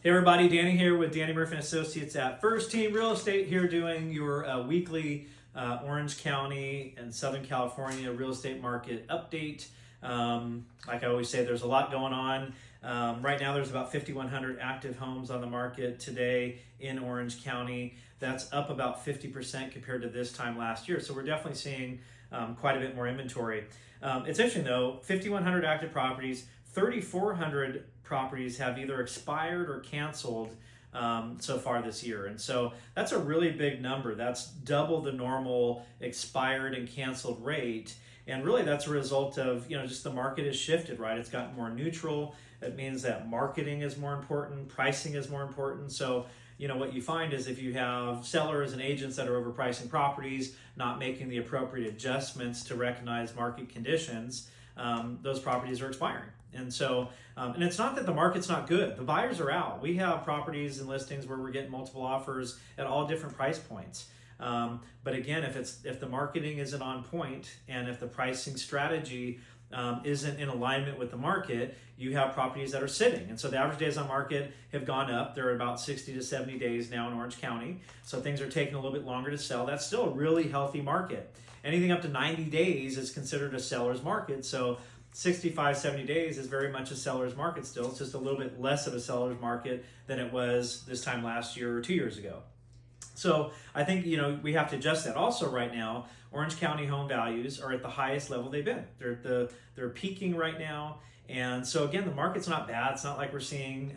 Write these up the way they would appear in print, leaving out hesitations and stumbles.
Hey everybody, Danny here with Danny Murphy and Associates at First Team Real Estate here doing your weekly Orange County and Southern California real estate market update. Like I always say, there's a lot going on. Right now there's about 5,100 active homes on the market today in Orange County. That's up about 50% compared to this time last year. So we're definitely seeing quite a bit more inventory. It's interesting though, 5,100 active properties, 3,400 properties have either expired or canceled so far this year. And so that's a really big number. That's double the normal expired and canceled rate. And really that's a result of, just the market has shifted, right? It's gotten more neutral. It means that marketing is more important, pricing is more important. So, what you find is if you have sellers and agents that are overpricing properties, not making the appropriate adjustments to recognize market conditions, those properties are expiring. And so, and it's not that the market's not good. The buyers are out. We have properties and listings where we're getting multiple offers at all different price points. But again, if the marketing isn't on point and if the pricing strategy isn't in alignment with the market, you have properties that are sitting. And so the average days on market have gone up. They're about 60 to 70 days now in Orange County. So things are taking a little bit longer to sell. That's still a really healthy market. Anything up to 90 days is considered a seller's market. So 65, 70 days is very much a seller's market still. It's just a little bit less of a seller's market than it was this time last year or 2 years ago. So I think, we have to adjust that. Also right now, Orange County home values are at the highest level they've been. They're peaking right now. And so again, the market's not bad. It's not like we're seeing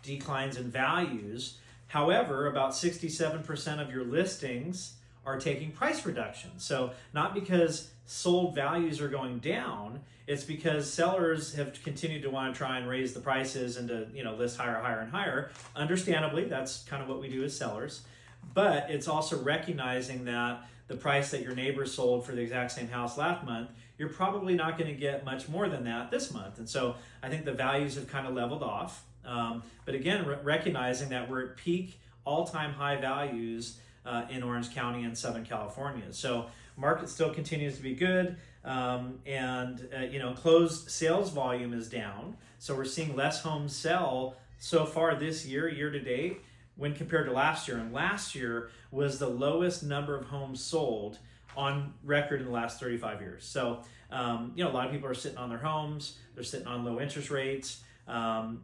declines in values. However, about 67% of your listings are taking price reductions. So not because sold values are going down, it's because sellers have continued to want to try and raise the prices and to list higher, higher, and higher. Understandably, that's kind of what we do as sellers. But it's also recognizing that the price that your neighbor sold for the exact same house last month, you're probably not going to get much more than that this month. And so I think the values have kind of leveled off. But again, recognizing that we're at peak all-time high values in Orange County and Southern California. So market still continues to be good. Closed sales volume is down. So we're seeing less homes sell so far this year to date, when compared to last year. And last year was the lowest number of homes sold on record in the last 35 years. So, a lot of people are sitting on their homes. They're sitting on low interest rates. But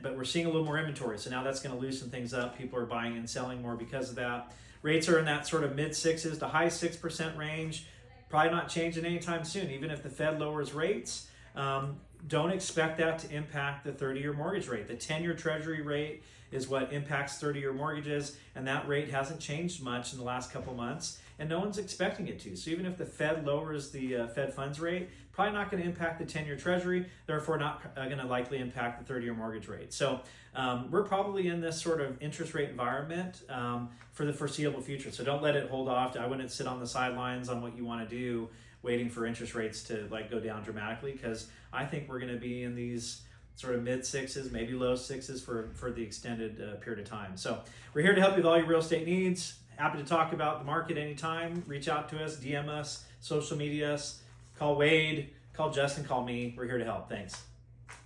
we're seeing a little more inventory. So now that's going to loosen things up. People are buying and selling more because of that. Rates are in that sort of mid 6s to high 6% range. Probably not changing anytime soon. Even if the Fed lowers rates, don't expect that to impact the 30-year mortgage rate. The 10-year treasury rate is what impacts 30-year mortgages, and that rate hasn't changed much in the last couple months, and no one's expecting it to. So even if the Fed lowers the Fed funds rate, probably not going to impact the 10-year treasury, therefore not going to likely impact the 30-year mortgage rate. So we're probably in this sort of interest rate environment for the foreseeable future. So don't let it hold off. I wouldn't sit on the sidelines on what you want to do, waiting for interest rates to go down dramatically, because I think we're going to be in these sort of mid 6s, maybe low 6s for the extended period of time. So we're here to help you with all your real estate needs. Happy to talk about the market anytime. Reach out to us, DM us, social media us, call Wade, call Justin, call me. We're here to help. Thanks.